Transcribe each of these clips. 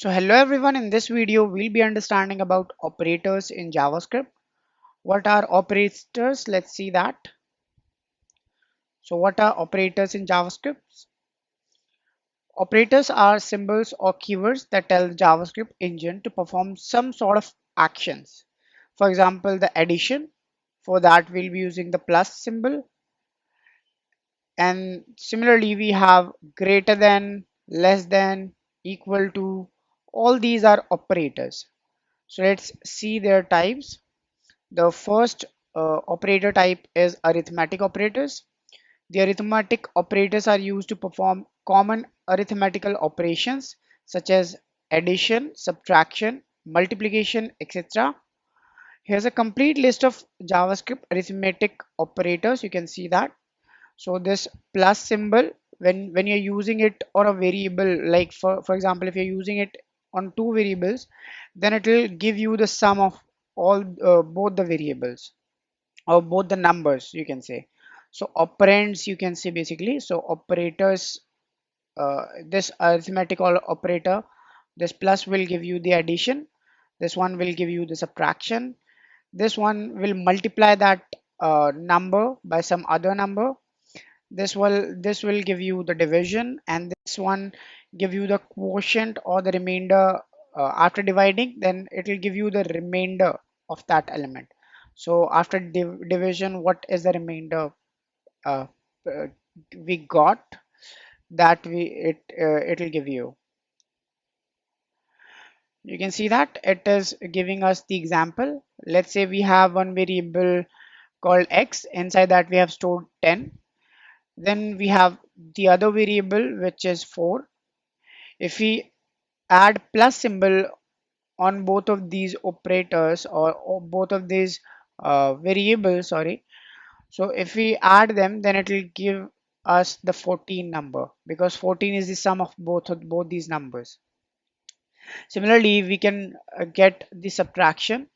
So hello everyone, in this video we'll be understanding about operators in JavaScript. What are operators? Let's see that. So what are operators in JavaScript? Operators are symbols or keywords that tell the JavaScript engine to perform some sort of actions. For example, the addition. For that we'll be using the plus symbol, and similarly we have greater than, less than, equal to. All these are operators. So let's see their types. The first operator type is arithmetic operators. The arithmetic operators are used to perform common arithmetical operations such as addition, subtraction, multiplication, etc. Here's a complete list of JavaScript arithmetic operators. You can see that. So this plus symbol, when you're using it on a variable, like for example, if you're using it on two variables, then it will give you the sum of all both the variables or both the numbers, you can say. So operands, you can say, basically. So operators, this operator, this plus will give you the addition, this one will give you the subtraction, this one will multiply that number by some other number, this will give you the division, and this one give you the quotient or the remainder. After dividing, then it will give you the remainder of that element. So after division, what is the remainder uh, uh, we got, that it will give you. You can see that it is giving us the example. Let's say we have one variable called x, inside that we have stored 10. Then we have the other variable which is 4. If we add plus symbol on both of these operators, or both of these variables, sorry, so if we add them, then it will give us the 14 number, because 14 is the sum of both these numbers. Similarly, we can get the subtraction.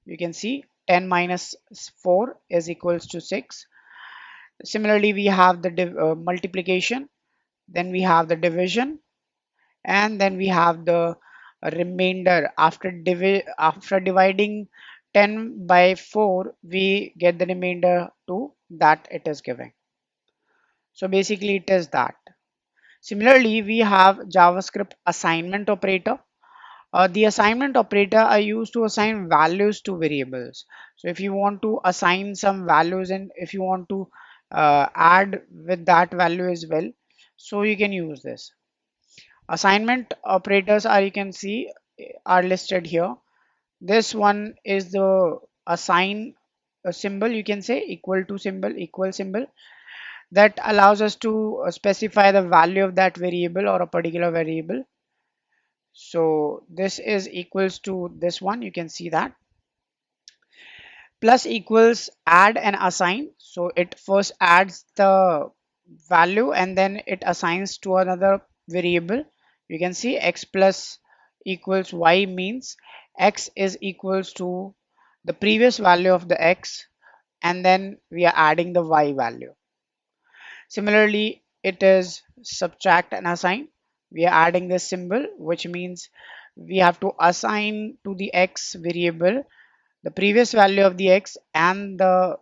You can see 10 minus 4 is equals to 6. Similarly, we have the multiplication, then we have the division, and then we have the remainder. After dividing 10 by 4, we get the remainder 2 that it is giving. So basically it is that. Similarly, we have JavaScript assignment operator. The assignment operator are used to assign values to variables. So if you want to assign some values, and if you want to add with that value as well, so you can use this. Assignment operators are, you can see, are listed here. This one is the assign symbol, you can say, equal to symbol, equal symbol, that allows us to specify the value of that variable or a particular variable. So this is equals to this one, you can see that. Plus equals add and assign. So it first adds the value and then it assigns to another variable. You can see x plus equals y means x is equals to the previous value of the x, and then we are adding the y value. Similarly, it is subtract and assign. We are adding this symbol, which means we have to assign to the x variable the previous value of the x and the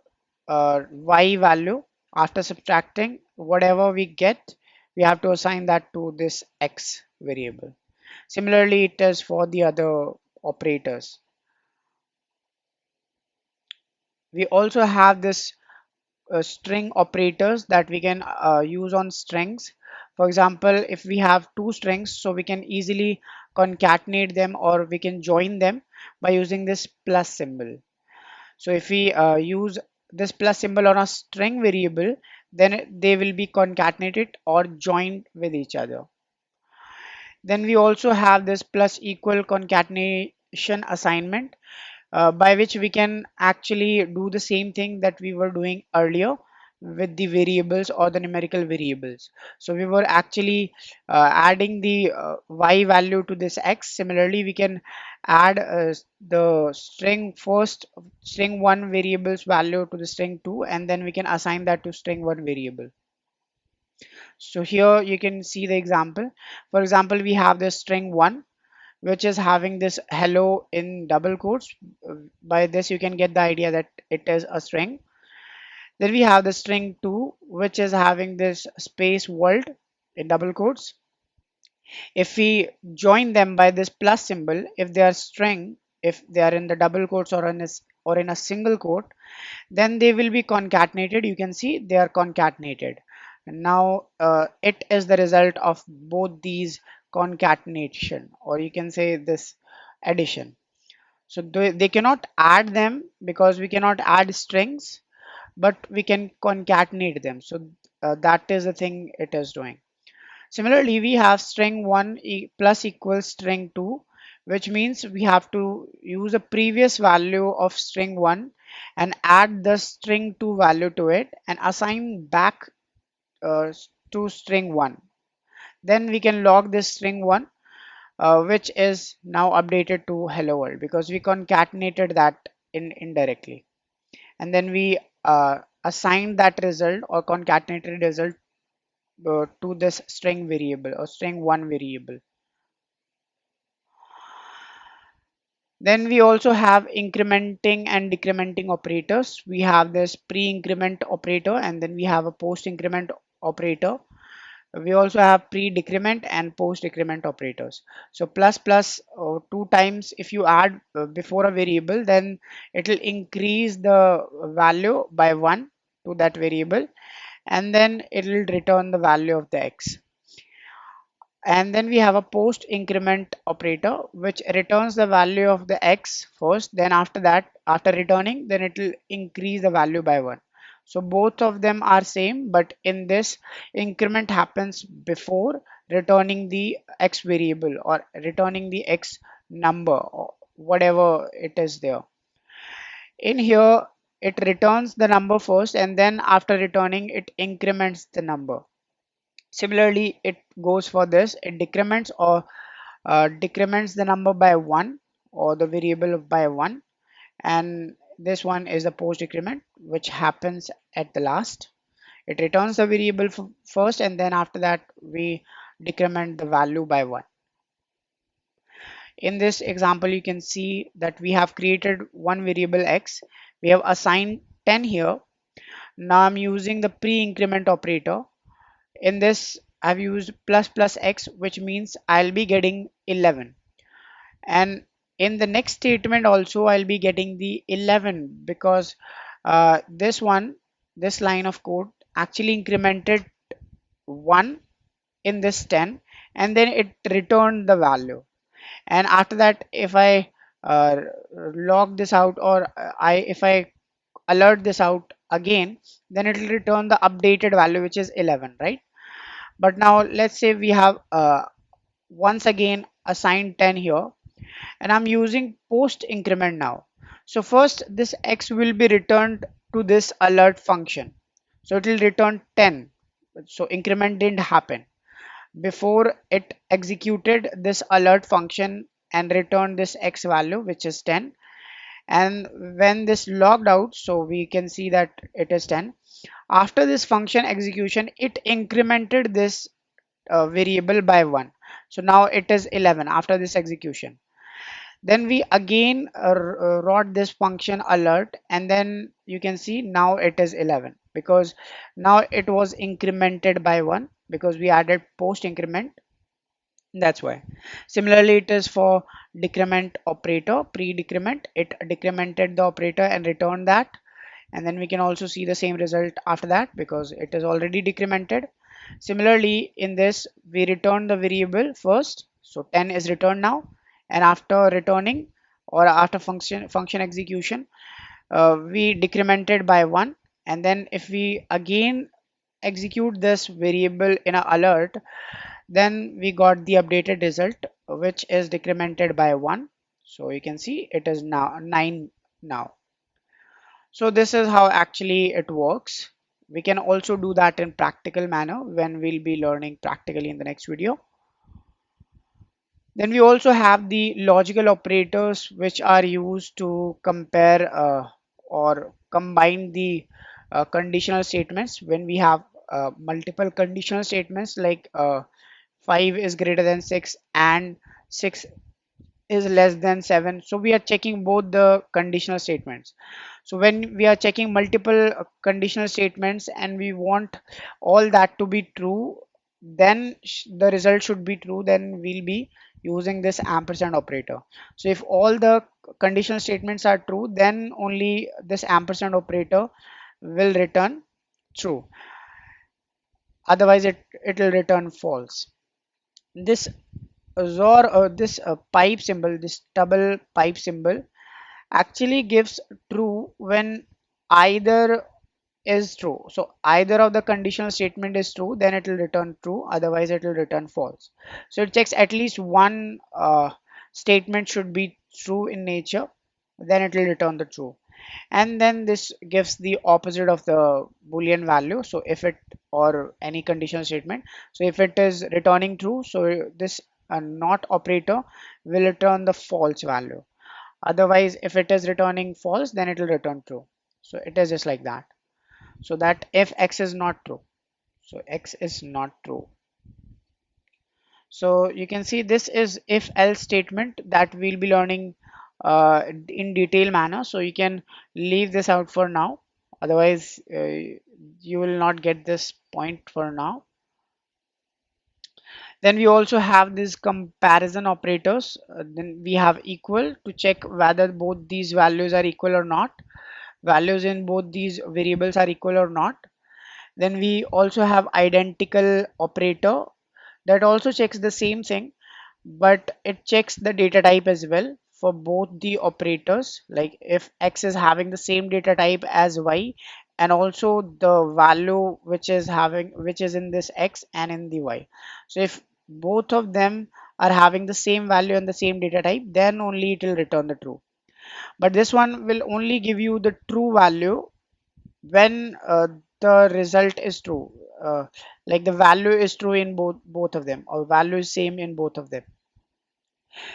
y value. After subtracting, whatever we get, we have to assign that to this x variable. Similarly, it is for the other operators. We also have this string operators that we can use on strings. For example, if we have two strings, so we can easily concatenate them, or we can join them by using this plus symbol. So if we use this plus symbol on a string variable, then they will be concatenated or joined with each other. Then we also have this plus equal concatenation assignment, by which we can actually do the same thing that we were doing earlier with the variables or the numerical variables. So we were actually adding the y value to this x. Similarly, we can add the string 1 variable's value to the string 2, and then we can assign that to string 1 variable. So here you can see the example. For example, we have the string 1. which is having this hello in double quotes. By this you can get the idea that it is a string. Then we have the string 2, which is having this space world in double quotes. If we join them by this plus symbol, if they are string, if they are in the double quotes or in a single quote, then they will be concatenated. You can see they are concatenated. And now it is the result of both these concatenation, or you can say this addition. So they cannot add them because we cannot add strings, but we can concatenate them. So that is the thing it is doing. Similarly, we have string 1 plus equals string 2, which means we have to use a previous value of string 1 and add the string 2 value to it and assign back to string 1. Then we can log this string 1, which is now updated to hello world because we concatenated that indirectly. And then we assigned that result or concatenated result to this string variable or string 1 variable. Then we also have incrementing and decrementing operators. We have this pre-increment operator and then we have a post-increment operator. We also have pre-decrement and post-decrement operators. So plus plus 2 times if you add before a variable, then it will increase the value by 1 to that variable, and then it will return the value of the x. And then we have a post increment operator which returns the value of the x first, then after that, after returning, then it will increase the value by 1. So both of them are same, but in this, increment happens before returning the x variable or returning the x number or whatever it is there. In here it returns the number first, and then after returning it increments the number. Similarly, it goes for this. It decrements or decrements the number by 1 or the variable by 1, and this one is the post decrement which happens at the last. It returns the variable first, and then after that we decrement the value by 1. In this example you can see that we have created one variable x. We have assigned 10 here. Now I'm using the pre-increment operator. In this I've used plus plus x, which means I'll be getting 11, and in the next statement also I'll be getting the 11 because this line of code actually incremented 1 in this 10, and then it returned the value. And after that, if I log this out, or if I alert this out again, then it will return the updated value, which is 11, right? But now let's say we have once again assigned 10 here, and I'm using post increment now. So first this x will be returned to this alert function, so it will return 10. So increment didn't happen before it executed this alert function and returned this x value, which is 10. And when this logged out, so we can see that it is 10. After this function execution, it incremented this variable by 1, so now it is 11 after this execution. Then we again wrote this function alert, and then you can see now it is 11 because now it was incremented by 1 because we added post increment. That's why. Similarly, it is for decrement operator, pre-decrement. It decremented the operator and returned that, and then we can also see the same result after that because it is already decremented. Similarly, in this we return the variable first, so 10 is returned now, and after returning or after function execution, we decremented by 1, and then if we again execute this variable in a alert, then we got the updated result, which is decremented by 1. So you can see it is now 9 now. So this is how actually it works. We can also do that in practical manner when we'll be learning practically in the next video. Then we also have the logical operators which are used to compare or combine the conditional statements when we have multiple conditional statements like 5 is greater than 6 and 6 is less than 7. So we are checking both the conditional statements. So when we are checking multiple conditional statements and we want all that to be true, then the result should be true, then we'll be using this ampersand operator. So if all the conditional statements are true, then only this ampersand operator will return true. Otherwise it will return false. This this pipe symbol, this double pipe symbol actually gives true when either is true. So either of the conditional statement is true, then it will return true, otherwise it will return false. So it checks at least one statement should be true in nature, then it will return the true. And then this gives the opposite of the boolean value. So if it, or any conditional statement, so if it is returning true, so this not operator will return the false value. Otherwise if it is returning false, then it will return true. So it is just like that. So that if x is not true, so x is not true. So you can see this is if else statement that we'll be learning in detail manner. So you can leave this out for now, otherwise you will not get this point for now. Then we also have these comparison operators. Then we have equal to check whether both these values are equal or not, values in both these variables are equal or not. Then we also have identical operator that also checks the same thing, but it checks the data type as well for both the operators. Like if x is having the same data type as y, and also the value which is in this x and in the y. So if both of them are having the same value and the same data type, then only it will return the true. But this one will only give you the true value when the result is true, like the value is true in both of them, or value is same in both of them.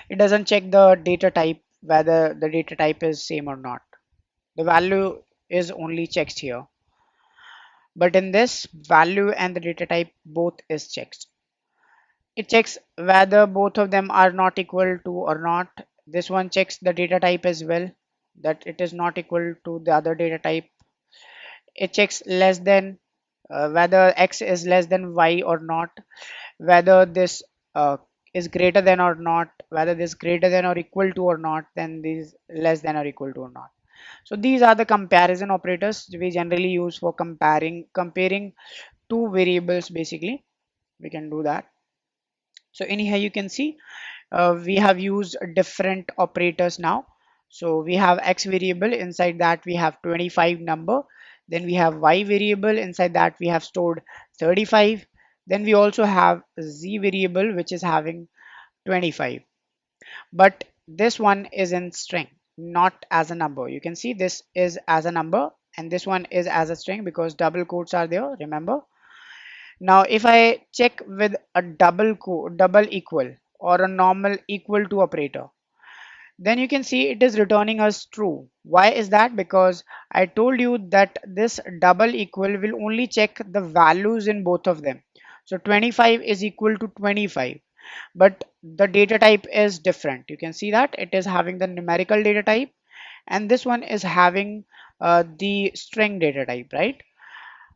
It doesn't check the data type, whether the data type is same or not. The value is only checked here, but in this, value and the data type both is checked. It checks whether both of them are not equal to or not. This one checks the data type as well, that it is not equal to the other data type. It checks less than, whether x is less than y or not, whether this is greater than or not, whether this greater than or equal to or not, then this less than or equal to or not. So these are the comparison operators we generally use for comparing two variables. Basically we can do that. So in here you can see we have used different operators now. So we have x variable, inside that we have 25 number. Then we have y variable, inside that we have stored 35. Then we also have z variable, which is having 25. But this one is in string, not as a number. You can see this is as a number and this one is as a string because double quotes are there, remember. Now if I check with a double equal or a normal equal to operator, then you can see it is returning us true. Why is that? Because I told you that this double equal will only check the values in both of them. So 25 is equal to 25, but the data type is different. You can see that it is having the numerical data type and this one is having the string data type, right?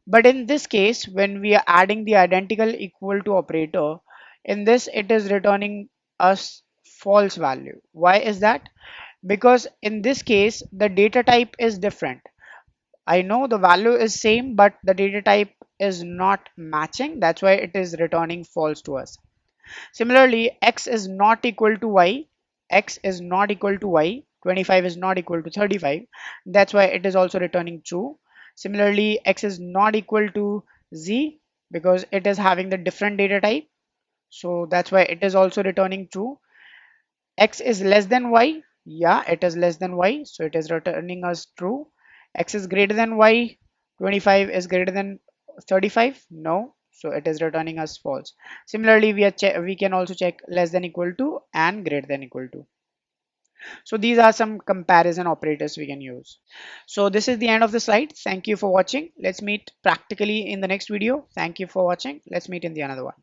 But in this case, when we are adding the identical equal to operator, in this it is returning us false value. Why is that? Because in this case the data type is different. I know the value is same, but the data type is not matching. That's why it is returning false to us. Similarly, x is not equal to y. X is not equal to y. 25 is not equal to 35. That's why it is also returning true. Similarly, x is not equal to z because it is having the different data type. So that's why it is also returning true. X is less than y. Yeah, it is less than y. So it is returning us true. X is greater than y. 25 is greater than 35. No. So it is returning us false. Similarly, we can also check less than equal to and greater than equal to. So these are some comparison operators we can use. So this is the end of the slide. Thank you for watching. Let's meet practically in the next video. Thank you for watching. Let's meet in the another one.